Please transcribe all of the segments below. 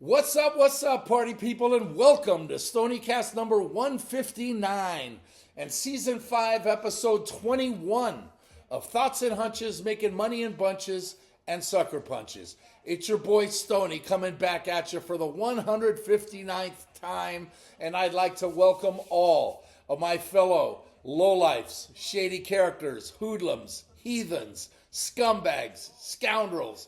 What's up, party people, and welcome to Stoniecast number 159 and season 5, episode 21 of Thoughts and Hunches, making money in bunches and sucker punches. It's your boy Stony coming back at you for the 159th time, and I'd like to welcome all of my fellow lowlifes, shady characters, hoodlums, heathens, scumbags, scoundrels,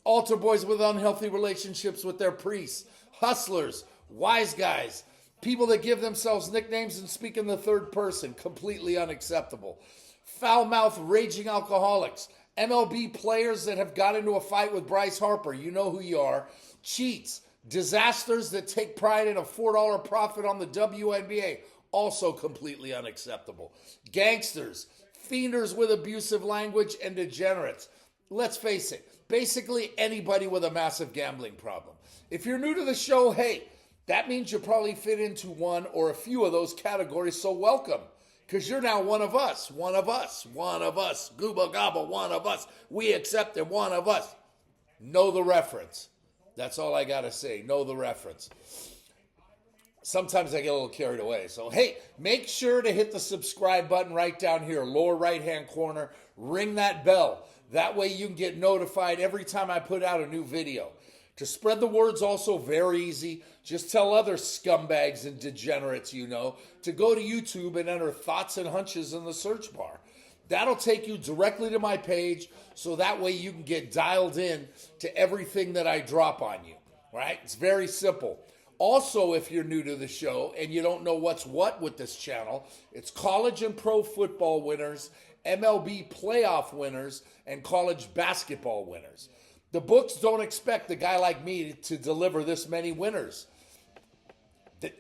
altar boys with unhealthy relationships with their priests, hustlers, wise guys, people that give themselves nicknames and speak in the third person, completely unacceptable. Foul-mouthed, raging alcoholics, MLB players that have got into a fight with Bryce Harper, you know who you are, cheats, disasters that take pride in a $4 profit on the WNBA, also completely unacceptable. Gangsters, fienders with abusive language, and degenerates. Let's face it, basically anybody with a massive gambling problem. If you're new to the show, hey, that means you probably fit into one or a few of those categories, so welcome. Because you're now one of us, gooba gobba, one of us. We accept it, one of us. Know the reference. That's all I got to say, know the reference. Sometimes I get a little carried away. So, hey, make sure to hit the subscribe button right down here, lower right-hand corner. Ring that bell. That way you can get notified every time I put out a new video. To spread the word's also very easy. Just tell other scumbags and degenerates you know to go to YouTube and enter Thoughts and Hunches in the search bar. That'll take you directly to my page, so that way you can get dialed in to everything that I drop on you, right? It's very simple. Also, if you're new to the show and you don't know what's what with this channel, it's college and pro football winners, MLB playoff winners, and college basketball winners. The books don't expect a guy like me to deliver this many winners.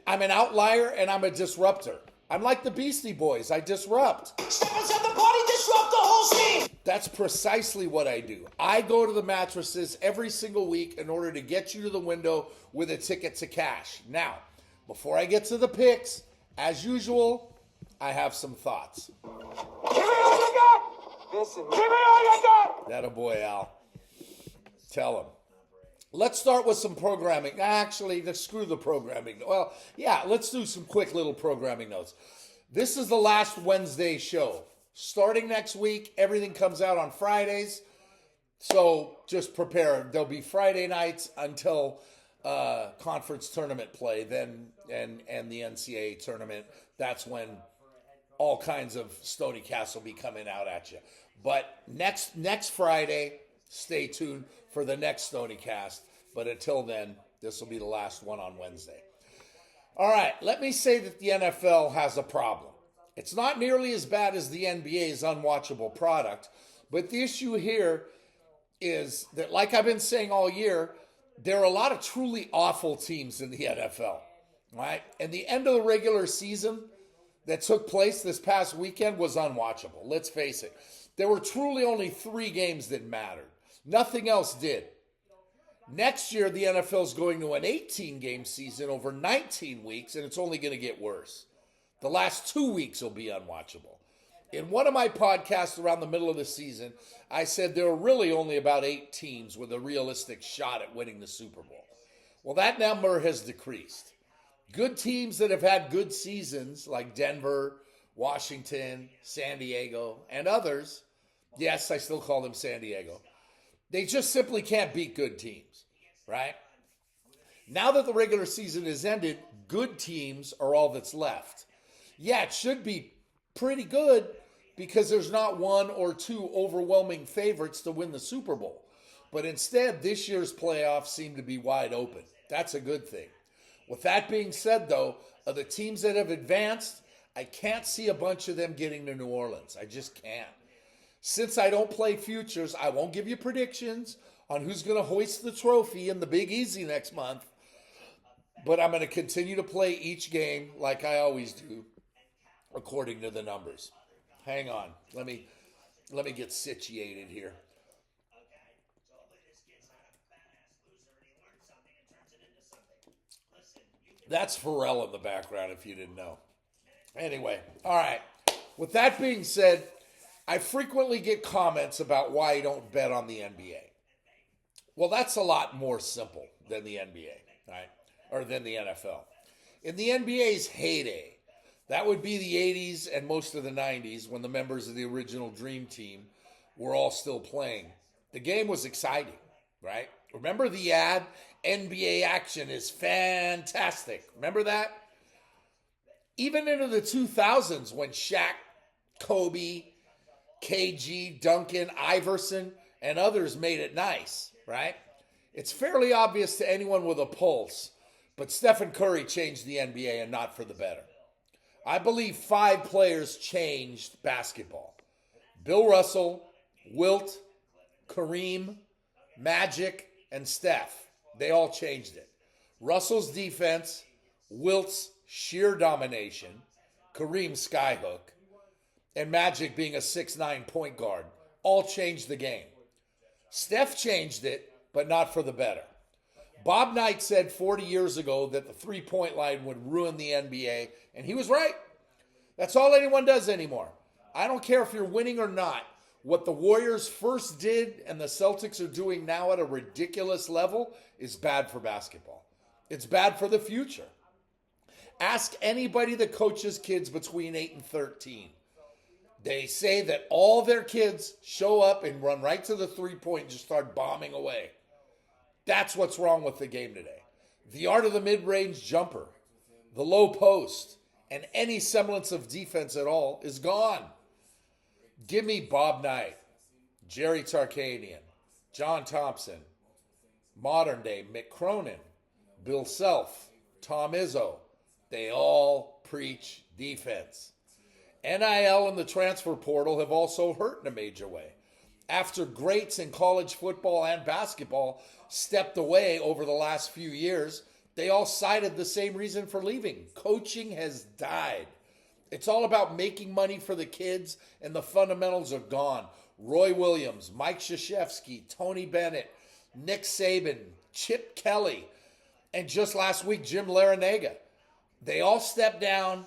I'm an outlier and I'm a disruptor. I'm like the Beastie Boys. I disrupt. Step inside the party, disrupt the whole scene. That's precisely what I do. I go to the mattresses every single week in order to get you to the window with a ticket to cash. Now, before I get to the picks, as usual, I have some thoughts. Give me all you got. Listen, give me all you got. That a boy, Al. Tell him. Let's start with some programming. Actually, screw the programming. Well, yeah, let's do some quick little programming notes. This is the last Wednesday show. Starting next week, everything comes out on Fridays. So just prepare. There'll be Friday nights until conference tournament play, then and the NCAA tournament. That's when all kinds of Stoniecast will be coming out at you. But next Friday, stay tuned for the next Stoniecast. But until then, this will be the last one on Wednesday. All right, let me say that the NFL has a problem. It's not nearly as bad as the NBA's unwatchable product, but the issue here is that, like I've been saying all year, there are a lot of truly awful teams in the NFL, right? And the end of the regular season that took place this past weekend was unwatchable. Let's face it. There were truly only 3 games that mattered. Nothing else did. Next year, the NFL is going to an 18-game season over 19 weeks, and it's only going to get worse. The last 2 weeks will be unwatchable. In one of my podcasts around the middle of the season, I said there are really only about 8 teams with a realistic shot at winning the Super Bowl. Well, that number has decreased. Good teams that have had good seasons, like Denver, Washington, San Diego, and others, yes, I still call them San Diego, they just simply can't beat good teams, right? Now that the regular season is ended, good teams are all that's left. Yeah, it should be pretty good because there's not 1 or 2 overwhelming favorites to win the Super Bowl. But instead, this year's playoffs seem to be wide open. That's a good thing. With that being said, though, of the teams that have advanced, I can't see a bunch of them getting to New Orleans. I just can't. Since I don't play futures, I won't give you predictions on who's going to hoist the trophy in the Big Easy next month. But I'm going to continue to play each game like I always do, according to the numbers. Hang on. Let me get situated here. That's Pharrell in the background, if you didn't know. Anyway, all right. With that being said, I frequently get comments about why I don't bet on the NBA. Well, that's a lot more simple than the NBA. right? Or than the NFL. In the NBA's heyday, that would be the 80s and most of the 90s when the members of the original Dream Team were all still playing. The game was exciting, right? Remember the ad? NBA action is fantastic. Remember that? Even into the 2000s when Shaq, Kobe, KG, Duncan, Iverson, and others made it nice, right? It's fairly obvious to anyone with a pulse, but Stephen Curry changed the NBA and not for the better. I believe 5 players changed basketball. Bill Russell, Wilt, Kareem, Magic, and Steph. They all changed it. Russell's defense, Wilt's sheer domination, Kareem's skyhook, and Magic being a 6'9" point guard all changed the game. Steph changed it, but not for the better. Bob Knight said 40 years ago that the three-point line would ruin the NBA, and he was right. That's all anyone does anymore. I don't care if you're winning or not. What the Warriors first did and the Celtics are doing now at a ridiculous level is bad for basketball. It's bad for the future. Ask anybody that coaches kids between 8 and 13. They say that all their kids show up and run right to the three-point and just start bombing away. That's what's wrong with the game today. The art of the mid-range jumper, the low post, and any semblance of defense at all is gone. Give me Bob Knight, Jerry Tarkanian, John Thompson, modern day Mick Cronin, Bill Self, Tom Izzo. They all preach defense. NIL and the transfer portal have also hurt in a major way. After greats in college football and basketball stepped away over the last few years, they all cited the same reason for leaving. Coaching has died. It's all about making money for the kids, and the fundamentals are gone. Roy Williams, Mike Krzyzewski, Tony Bennett, Nick Saban, Chip Kelly, and just last week, Jim Larinaga. They all stepped down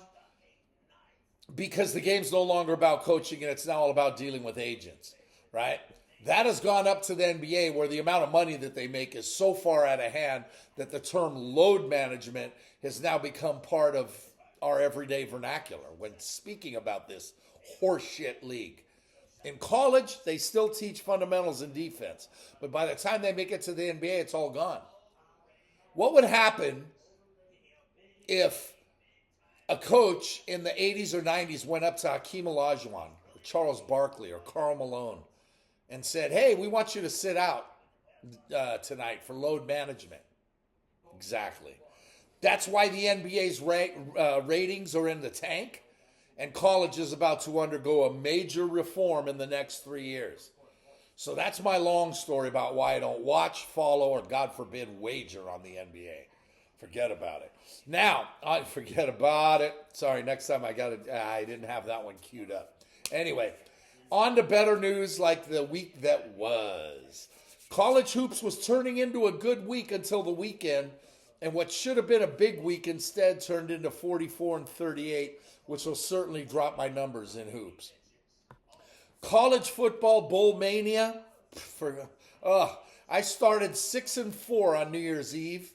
because the game's no longer about coaching and it's now all about dealing with agents, right? That has gone up to the NBA where the amount of money that they make is so far out of hand that the term load management has now become part of our everyday vernacular when speaking about this horseshit league. In college, they still teach fundamentals and defense, but by the time they make it to the NBA, it's all gone. What would happen if a coach in the 80s or 90s went up to Hakeem Olajuwon or Charles Barkley or Karl Malone and said, hey, we want you to sit out tonight for load management? Exactly. That's why the NBA's ratings are in the tank, and college is about to undergo a major reform in the next 3 years. So that's my long story about why I don't watch, follow, or God forbid, wager on the NBA. Forget about it. Now, I forget about it. Sorry, next time I didn't have that one queued up. Anyway, on to better news like the week that was. College hoops was turning into a good week until the weekend, and what should have been a big week instead turned into 44 and 38, which will certainly drop my numbers in hoops. College football bowl mania. I started 6-4 on New Year's Eve,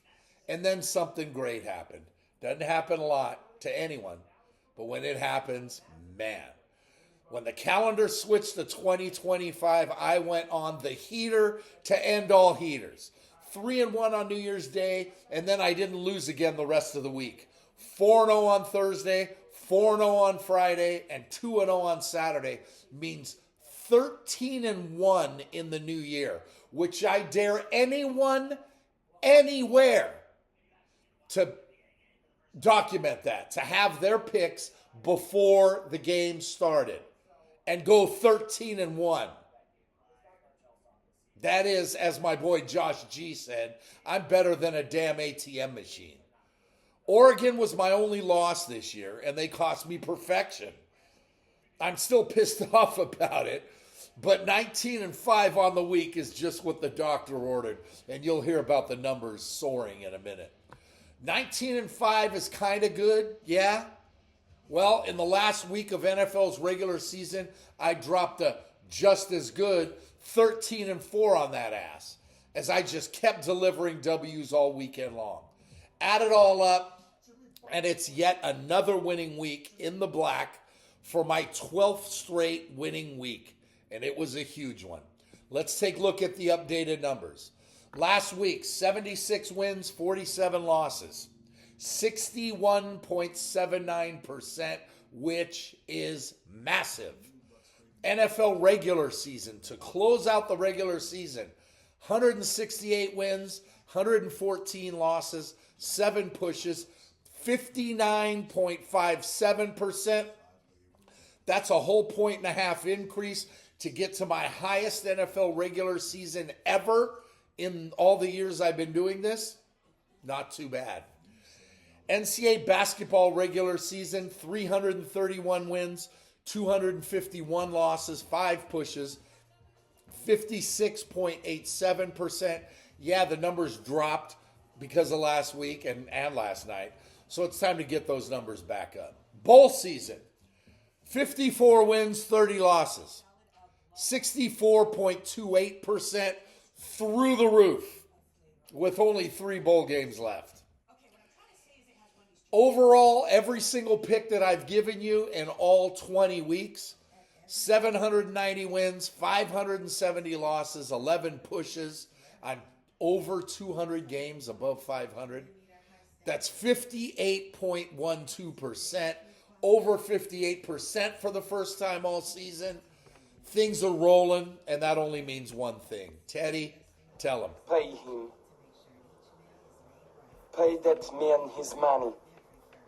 and then something great happened. Doesn't happen a lot to anyone, but when it happens, man. When the calendar switched to 2025, I went on the heater to end all heaters. 3-1 on New Year's Day, and then I didn't lose again the rest of the week. 4-0 on Thursday, 4-0 on Friday, and 2-0 on Saturday means 13-1 in the new year, which I dare anyone, anywhere, to document that, to have their picks before the game started and go 13-1. That is, as my boy Josh G said, I'm better than a damn ATM machine. Oregon was my only loss this year, and they cost me perfection. I'm still pissed off about it, but 19-5 on the week is just what the doctor ordered, and you'll hear about the numbers soaring in a minute. 19-5 is kind of good, yeah. Well, in the last week of NFL's regular season, I dropped a just as good 13-4 on that ass, as I just kept delivering W's all weekend long. Add it all up, and it's yet another winning week in the black for my 12th straight winning week, and it was a huge one. Let's take a look at the updated numbers. Last week, 76 wins, 47 losses, 61.79%, which is massive. NFL regular season, to close out the regular season, 168 wins, 114 losses, 7 pushes, 59.57%. That's a whole 1.5 point increase to get to my highest NFL regular season ever in all the years I've been doing this. Not too bad. NCAA basketball regular season, 331 wins, 251 losses, 5 pushes, 56.87%. Yeah, the numbers dropped because of last week and last night. So it's time to get those numbers back up. Bowl season, 54 wins, 30 losses, 64.28%, through the roof with only 3 bowl games left. Overall, every single pick that I've given you in all 20 weeks, 790 wins, 570 losses, 11 pushes on over 200 games above 500. That's 58.12%, over 58% for the first time all season. Things are rolling, and that only means one thing. Teddy, tell him. Pay him. Pay that man his money.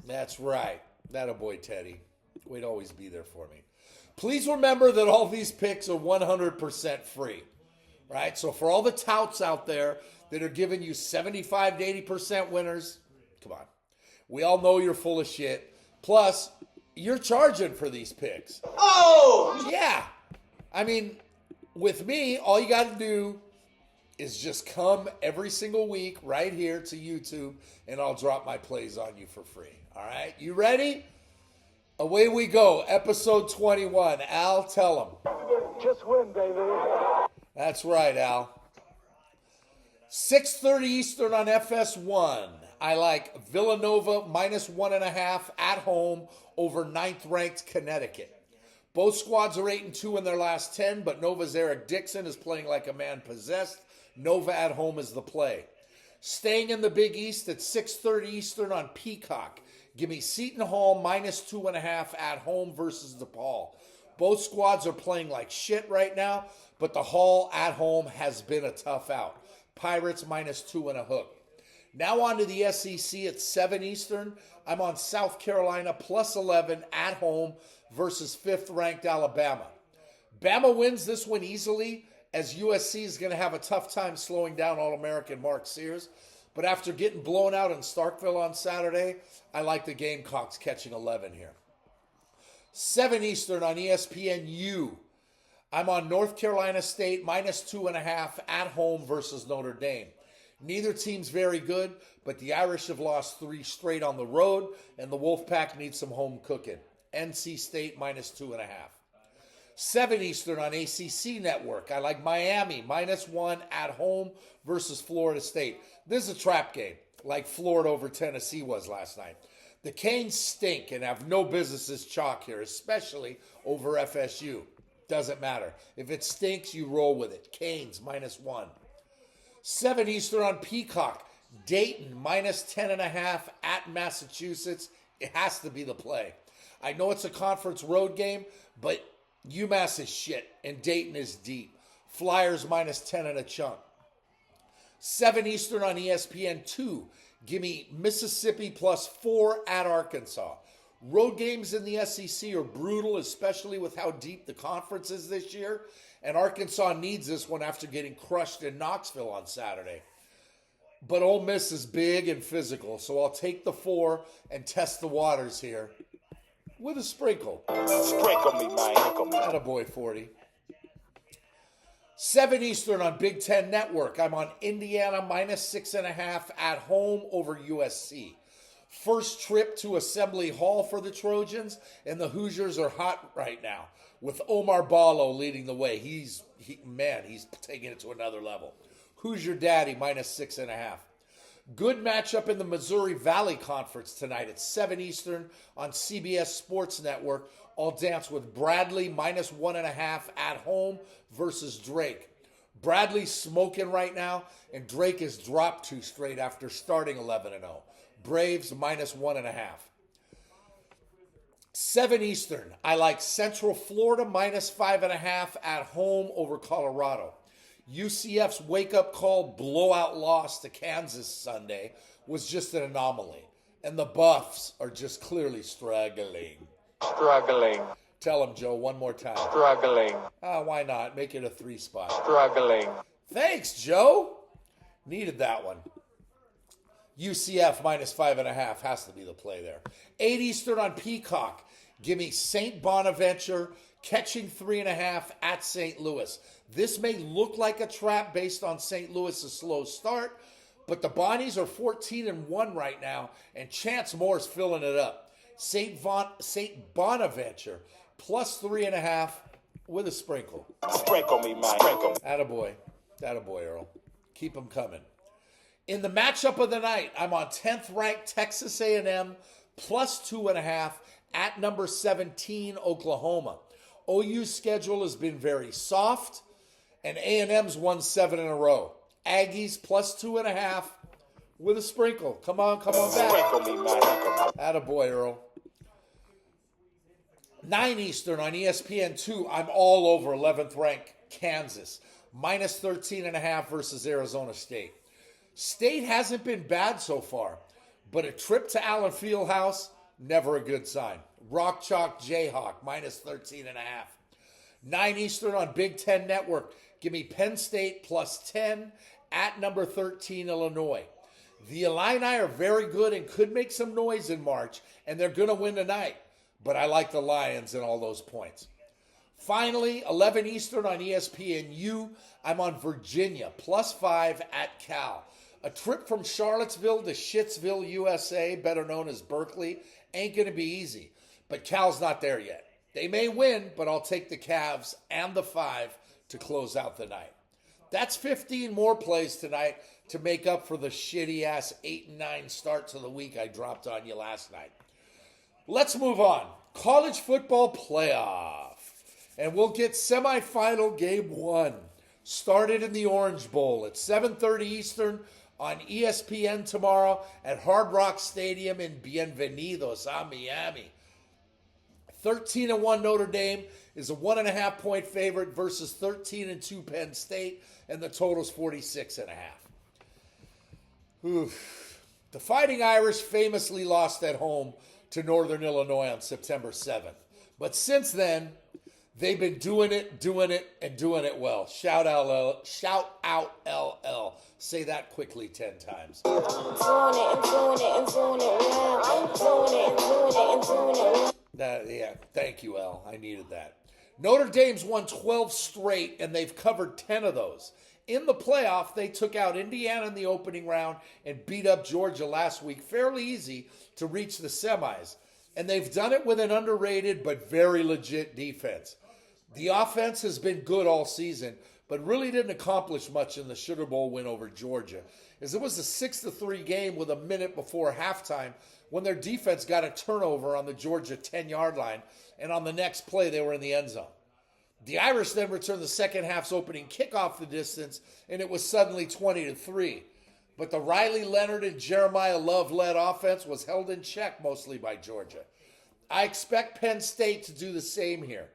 That's right. That a boy, Teddy. We'd always be there for me. Please remember that all these picks are 100% free, right? So for all the touts out there that are giving you 75 to 80% winners, come on. We all know you're full of shit. Plus, you're charging for these picks. Oh! Yeah. I mean, with me, all you got to do is just come every single week right here to YouTube, and I'll drop my plays on you for free. All right? You ready? Away we go. Episode 21. Al, tell them. Just win, baby. That's right, Al. 6:30 Eastern on FS1. I like Villanova -1.5 at home over 9th-ranked Connecticut. Both squads are 8-2 in their last 10, but Nova's Eric Dixon is playing like a man possessed. Nova at home is the play. Staying in the Big East at 6:30 Eastern on Peacock. Give me Seton Hall -2.5 at home versus DePaul. Both squads are playing like shit right now, but the Hall at home has been a tough out. Pirates -2.5. Now on to the SEC at 7 Eastern. I'm on South Carolina +11 at home versus 5th-ranked Alabama. Bama wins this one easily, as USC is going to have a tough time slowing down All-American Mark Sears. But after getting blown out in Starkville on Saturday, I like the Gamecocks catching 11 here. 7 Eastern on ESPNU. I'm on North Carolina State -2.5 at home versus Notre Dame. Neither team's very good, but the Irish have lost 3 straight on the road, and the Wolfpack needs some home cooking. NC State -2.5. 7 Eastern on ACC Network. I like Miami -1 at home versus Florida State. This is a trap game, like Florida over Tennessee was last night. The Canes stink and have no business as chalk here, especially over FSU. Doesn't matter. If it stinks, you roll with it. Canes -1. 7 Eastern on Peacock. Dayton -10.5 at Massachusetts. It has to be the play. I know it's a conference road game, but UMass is shit and Dayton is deep. Flyers -10 and a chunk. 7 Eastern on ESPN2. Give me Mississippi +4 at Arkansas. Road games in the SEC are brutal, especially with how deep the conference is this year. And Arkansas needs this one after getting crushed in Knoxville on Saturday. But Ole Miss is big and physical, so I'll take the 4 and test the waters here with a sprinkle. Sprinkle me, man. Sprinkle me. Attaboy 40. 7 Eastern on Big Ten Network. I'm on Indiana -6.5 at home over USC. First trip to Assembly Hall for the Trojans, and the Hoosiers are hot right now with Omar Ballo leading the way. He's taking it to another level. Hoosier Daddy -6.5. Good matchup in the Missouri Valley Conference tonight at 7 Eastern on CBS Sports Network. I'll dance with Bradley minus 1.5 at home versus Drake. Bradley's smoking right now, and Drake has dropped 2 straight after starting 11-0. Braves minus 1.5. 7 Eastern, I like Central Florida minus 5.5 at home over Colorado. UCF's wake-up call blowout loss to Kansas Sunday was just an anomaly, and the Buffs are just clearly struggling. Struggling. Tell them, Joe, one more time. Struggling. Why not? Make it a 3 spot. Struggling. Thanks, Joe. Needed that one. UCF minus 5.5 has to be the play there. 8 Eastern on Peacock. Give me St. Bonaventure catching 3.5 at St. Louis. This may look like a trap based on St. Louis' slow start, but the Bonnies are 14-1 right now, and Chance Moore's filling it up. St. Bonaventure plus 3.5 with a sprinkle. Sprinkle me, man. Sprinkle me. Attaboy. Attaboy, Earl. Keep them coming. In the matchup of the night, I'm on 10th ranked Texas A&M plus 2.5 at number 17 Oklahoma. OU's schedule has been very soft, and A&M's won 7 in a row. Aggies plus 2.5 with a sprinkle. Come on back. Sprinkle me, man. Attaboy, Earl. 9 Eastern on ESPN2, I'm all over 11th ranked Kansas. Minus 13.5 versus Arizona State. State hasn't been bad so far, but a trip to Allen Fieldhouse, never a good sign. Rock Chalk Jayhawk, minus 13.5. 9 Eastern on Big Ten Network. Give me Penn State plus 10 at number 13 Illinois. The Illini are very good and could make some noise in March, and they're going to win tonight. But I like the Lions and all those points. Finally, 11 Eastern on ESPNU, I'm on Virginia, plus 5 at Cal. A trip from Charlottesville to Shittsville, USA, better known as Berkeley, ain't going to be easy. But Cal's not there yet. They may win, but I'll take the Cavs and the 5 to close out the night. That's 15 more plays tonight to make up for the shitty-ass 8 and 9 start to the week I dropped on you last night. Let's move on. College football playoff. And we'll get semifinal game 1. Started in the Orange Bowl at 7:30 Eastern on ESPN tomorrow at Hard Rock Stadium in Bienvenidos, Miami. 13-1 Notre Dame is a 1.5 point favorite versus 13-2 Penn State, and the total's 46.5. Oof. The Fighting Irish famously lost at home to Northern Illinois on September 7th. But since then, they've been doing it well. Shout out LL. Say that quickly 10 times. Yeah, thank you, L. I needed that. Notre Dame's won 12 straight, and they've covered 10 of those. In the playoff, they took out Indiana in the opening round and beat up Georgia last week fairly easy to reach the semis. And they've done it with an underrated but very legit defense. The offense has been good all season, but really didn't accomplish much in the Sugar Bowl win over Georgia, as it was a 6-3 game with a minute before halftime when their defense got a turnover on the Georgia 10-yard line, and on the next play they were in the end zone. The Irish then returned the second half's opening kickoff the distance, and it was suddenly 20-3. But the Riley Leonard and Jeremiah Love-led offense was held in check mostly by Georgia. I expect Penn State to do the same here.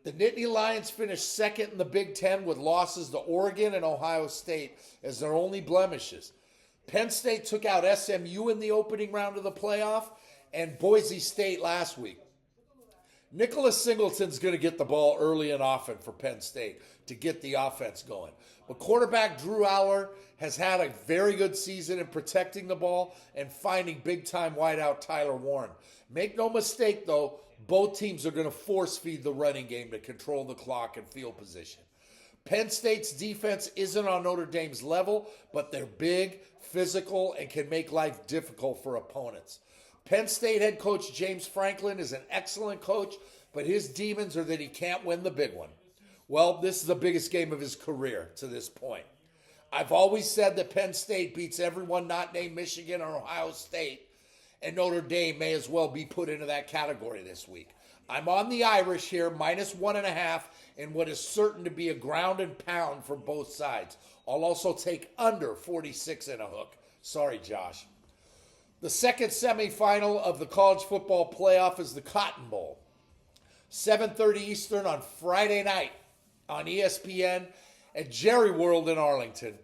The Nittany Lions finished second in the Big Ten with losses to Oregon and Ohio State as their only blemishes. Penn State took out SMU in the opening round of the playoff and Boise State last week. Nicholas Singleton's going to get the ball early and often for Penn State to get the offense going. But quarterback Drew Aller has had a very good season in protecting the ball and finding big-time wideout Tyler Warren. Make no mistake, though, both teams are going to force-feed the running game to control the clock and field position. Penn State's defense isn't on Notre Dame's level, but they're big, physical, and can make life difficult for opponents. Penn State head coach James Franklin is an excellent coach, but his demons are that he can't win the big one. Well, this is the biggest game of his career to this point. I've always said that Penn State beats everyone not named Michigan or Ohio State, and Notre Dame may as well be put into that category this week. I'm on the Irish here, -1.5, in what is certain to be a ground and pound for both sides. I'll also take under 46 and a hook. Sorry, Josh. The second semifinal of the college football playoff is the Cotton Bowl. 7:30 Eastern on Friday night on ESPN at Jerry World in Arlington.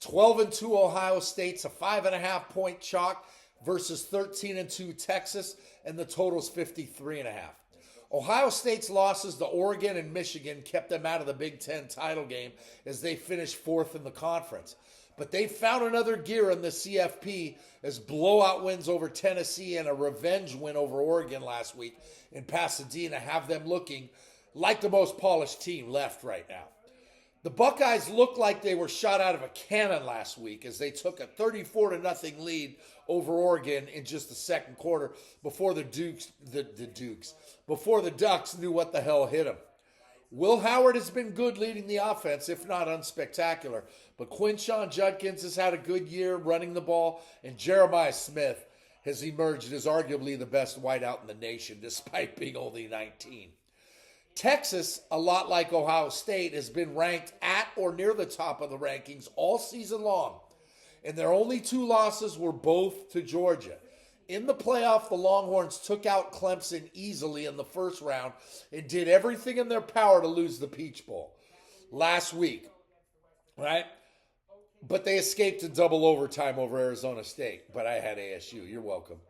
12-2 Ohio State's a 5.5-point chalk versus 13-2 Texas, and the total's 53.5. Ohio State's losses to Oregon and Michigan kept them out of the Big Ten title game as they finished fourth in the conference. But they found another gear in the CFP as blowout wins over Tennessee and a revenge win over Oregon last week in Pasadena have them looking like the most polished team left right now. The Buckeyes looked like they were shot out of a cannon last week as they took a 34-0 lead over Oregon in just the second quarter before the Ducks knew what the hell hit them. Will Howard has been good leading the offense, if not unspectacular, but Quinshon Judkins has had a good year running the ball, and Jeremiah Smith has emerged as arguably the best wideout in the nation, despite being only 19. Texas, a lot like Ohio State, has been ranked at or near the top of the rankings all season long, and their only two losses were both to Georgia. In the playoff, the Longhorns took out Clemson easily in the first round and did everything in their power to lose the Peach Bowl last week, right? But they escaped in double overtime over Arizona State. But I had ASU. You're welcome.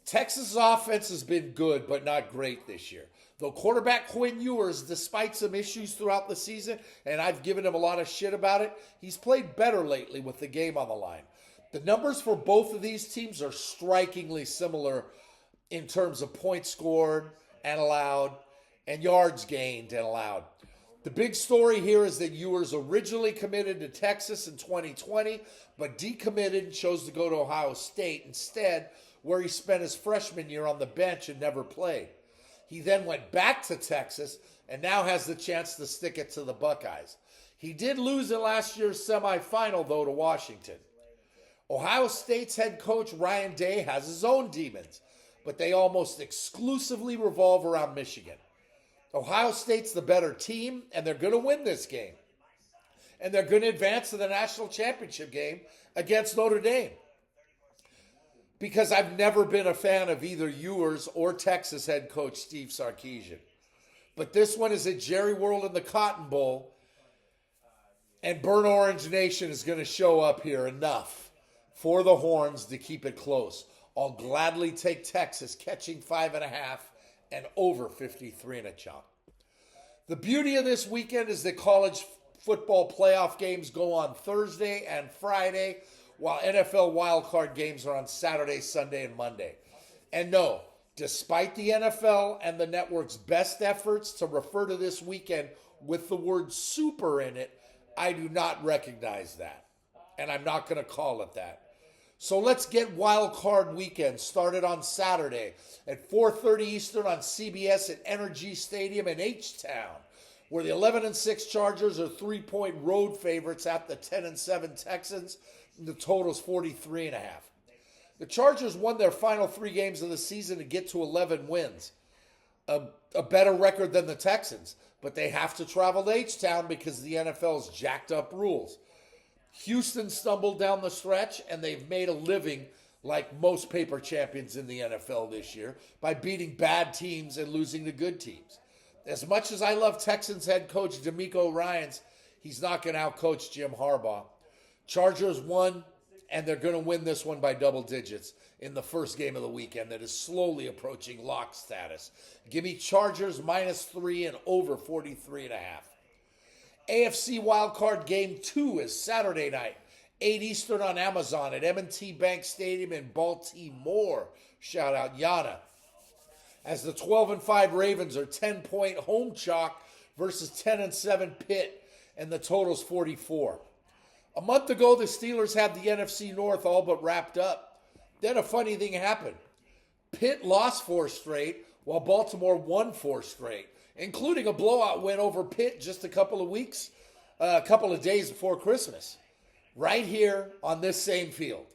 Texas' offense has been good, but not great this year. Though quarterback Quinn Ewers, despite some issues throughout the season, and I've given him a lot of shit about it, he's played better lately with the game on the line. The numbers for both of these teams are strikingly similar in terms of points scored and allowed and yards gained and allowed. The big story here is that Ewers originally committed to Texas in 2020, but decommitted and chose to go to Ohio State instead, where he spent his freshman year on the bench and never played. He then went back to Texas and now has the chance to stick it to the Buckeyes. He did lose in last year's semifinal, though, to Washington. Ohio State's head coach Ryan Day has his own demons, but they almost exclusively revolve around Michigan. Ohio State's the better team, and they're going to win this game. And they're going to advance to the national championship game against Notre Dame. Because I've never been a fan of either Ewers or Texas head coach Steve Sarkisian. But this one is at Jerry World in the Cotton Bowl, and Burnt Orange Nation is going to show up here enough for the Horns to keep it close. I'll gladly take Texas catching 5.5 and over 53 and a chunk. The beauty of this weekend is that college football playoff games go on Thursday and Friday, while NFL wildcard games are on Saturday, Sunday, and Monday. And no, despite the NFL and the network's best efforts to refer to this weekend with the word super in it, I do not recognize that. And I'm not going to call it that. So let's get Wild Card Weekend started on Saturday at 4:30 Eastern on CBS at Energy Stadium in H-Town, where the 11-6 Chargers are 3-point road favorites at the 10-7 Texans. And the total's 43.5. The Chargers won their final 3 games of the season to get to 11 wins, a better record than the Texans, but they have to travel to H-Town because of the NFL's jacked up rules. Houston stumbled down the stretch, and they've made a living like most paper champions in the NFL this year by beating bad teams and losing to good teams. As much as I love Texans head coach DeMeco Ryans, he's not going to outcoach Jim Harbaugh. Chargers won, and they're going to win this one by double digits in the first game of the weekend that is slowly approaching lock status. Give me Chargers -3 and over 43.5. AFC Wildcard Game 2 is Saturday night, 8 Eastern on Amazon at M&T Bank Stadium in Baltimore. Shout out Yana. As the 12-5 Ravens are 10-point home chalk versus 10-7 Pitt, and the total's 44. A month ago, the Steelers had the NFC North all but wrapped up. Then a funny thing happened. Pitt lost 4 straight, while Baltimore won 4 straight, including a blowout win over Pitt just a couple of days before Christmas. right here on this same field.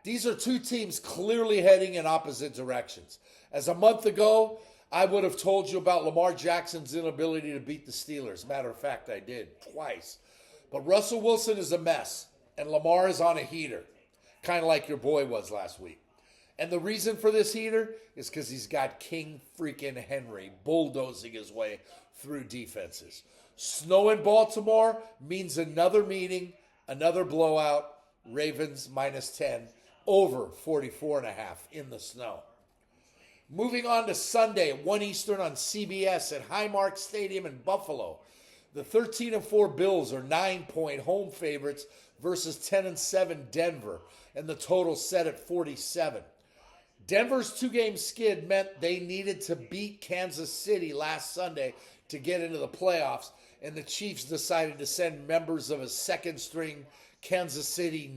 These are two teams clearly heading in opposite directions. As a month ago, I would have told you about Lamar Jackson's inability to beat the Steelers. Matter of fact, I did twice. But Russell Wilson is a mess, and Lamar is on a heater, kind of like your boy was last week. And the reason for this heater is because he's got King freaking Henry bulldozing his way through defenses. Snow in Baltimore means another meeting, another blowout. Ravens -10, over 44.5 in the snow. Moving on to Sunday at 1 Eastern on CBS at Highmark Stadium in Buffalo. The 13-4 Bills are 9-point home favorites versus 10-7 Denver, and the total set at 47. Denver's two-game skid meant they needed to beat Kansas City last Sunday to get into the playoffs, and the Chiefs decided to send members of a second-string Kansas City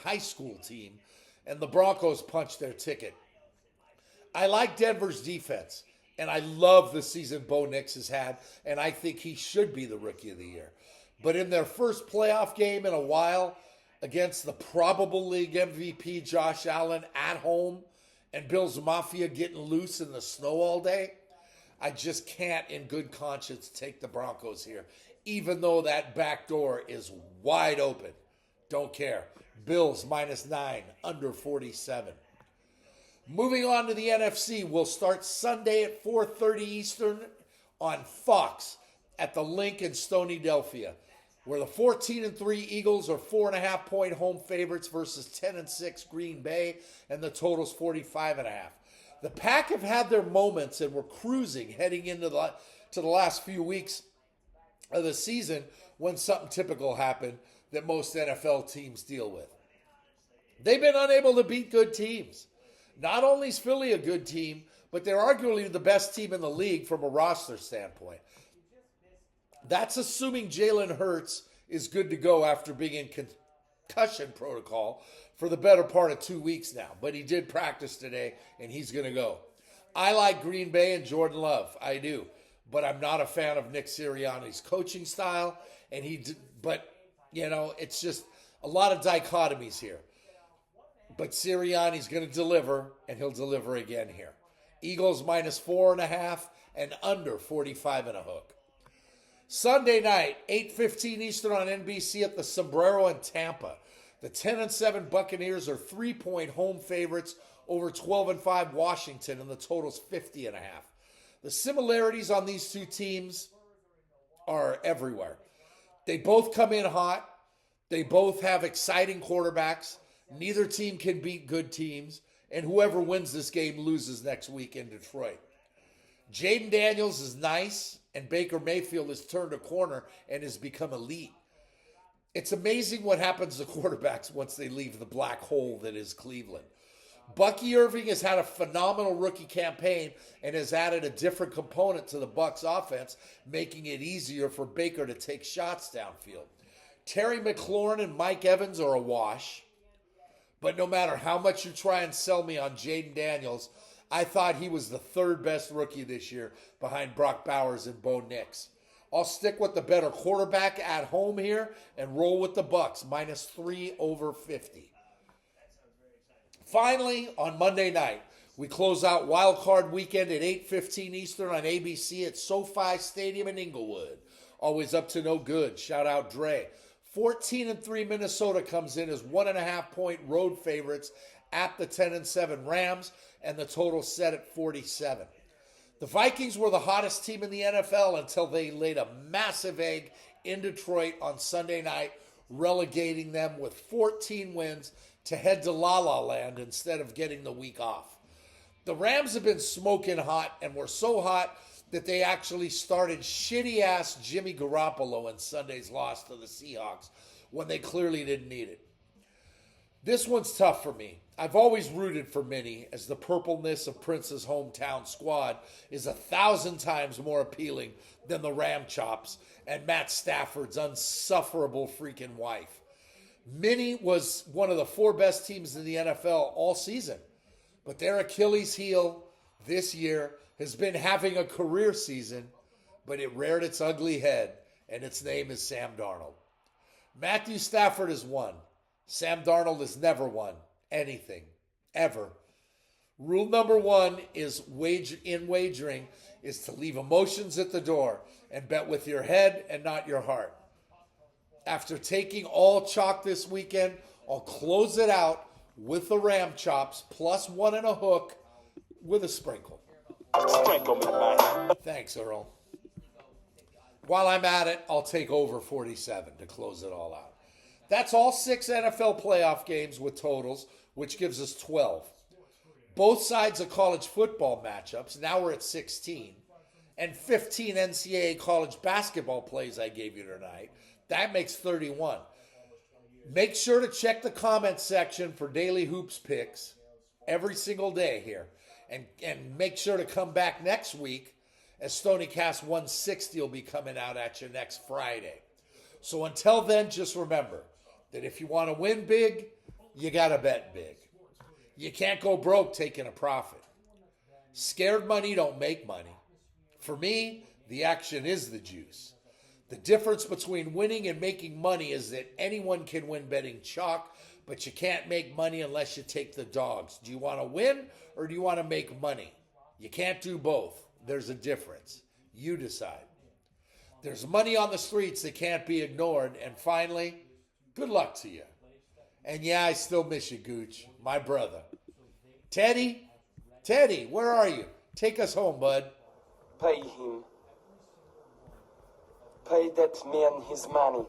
high school team, and the Broncos punched their ticket. I like Denver's defense, and I love the season Bo Nix has had, and I think he should be the Rookie of the Year. But in their first playoff game in a while against the probable league MVP Josh Allen at home and Bills Mafia getting loose in the snow all day, I just can't in good conscience take the Broncos here, even though that back door is wide open. Don't care. Bills -9, under 47. Moving on to the NFC, we'll start Sunday at 4:30 Eastern on Fox at the Link in Stoniecast, where the 14-3 Eagles are 4.5-point home favorites versus 10-6 Green Bay, and the total's 45.5. The Pack have had their moments and were cruising heading into the last few weeks of the season when something typical happened that most NFL teams deal with. They've been unable to beat good teams. Not only is Philly a good team, but they're arguably the best team in the league from a roster standpoint. That's assuming Jalen Hurts is good to go after being in concussion protocol for the better part of 2 weeks now. But he did practice today, and he's going to go. I like Green Bay and Jordan Love. I do. But I'm not a fan of Nick Sirianni's coaching style. But it's just a lot of dichotomies here. But Sirianni's going to deliver, and he'll deliver again here. Eagles -4.5 and under 45.5. Sunday night, 8:15 Eastern on NBC at the Sombrero in Tampa. The 10-7 Buccaneers are 3-point home favorites over 12-5 Washington, and the total's 50.5. The similarities on these two teams are everywhere. They both come in hot. They both have exciting quarterbacks. Neither team can beat good teams, and whoever wins this game loses next week in Detroit. Jaden Daniels is nice, and Baker Mayfield has turned a corner and has become elite. It's amazing what happens to quarterbacks once they leave the black hole that is Cleveland. Bucky Irving has had a phenomenal rookie campaign and has added a different component to the Bucs offense, making it easier for Baker to take shots downfield. Terry McLaurin and Mike Evans are a wash. But no matter how much you try and sell me on Jaden Daniels, I thought he was the third best rookie this year behind Brock Bowers and Bo Nix. I'll stick with the better quarterback at home here and roll with the Bucs, -3 over 50. Finally, on Monday night, we close out Wild Card Weekend at 8:15 Eastern on ABC at SoFi Stadium in Inglewood. Always up to no good. Shout out Dre. 14-3 Minnesota comes in as 1.5-point road favorites at the 10-7 Rams, and the total set at 47. The Vikings were the hottest team in the NFL until they laid a massive egg in Detroit on Sunday night, relegating them with 14 wins to head to La La Land instead of getting the week off. The Rams have been smoking hot and were so hot that they actually started shitty-ass Jimmy Garoppolo in Sunday's loss to the Seahawks when they clearly didn't need it. This one's tough for me. I've always rooted for Minnie, as the purpleness of Prince's hometown squad is 1,000 times more appealing than the Ram Chops and Matt Stafford's unsufferable freaking wife. Minnie was one of the 4 best teams in the NFL all season, but their Achilles heel this year has been having a career season, but it reared its ugly head, and its name is Sam Darnold. Matthew Stafford has won. Sam Darnold has never won anything, ever. Rule number one is wagering is to leave emotions at the door and bet with your head and not your heart. After taking all chalk this weekend, I'll close it out with the ram chops plus 1 and a hook with a sprinkle. Sprinkle me, man. Thanks, Earl. While I'm at it, I'll take over 47 to close it all out. That's all 6 NFL playoff games with totals, which gives us 12. Both sides of college football matchups, now we're at 16, and 15 NCAA college basketball plays I gave you tonight. That makes 31. Make sure to check the comment section for daily hoops picks every single day here. And make sure to come back next week as Stoniecast 160 will be coming out at you next Friday. So until then, just remember that if you want to win big, you got to bet big. You can't go broke taking a profit. Scared money don't make money. For me, the action is the juice. The difference between winning and making money is that anyone can win betting chalk, but you can't make money unless you take the dogs. Do you want to win or do you want to make money? You can't do both. There's a difference. You decide. There's money on the streets that can't be ignored. And finally, good luck to you. And yeah, I still miss you, Gooch, my brother. Teddy, where are you? Take us home, bud. Pay him. Pay that man his money.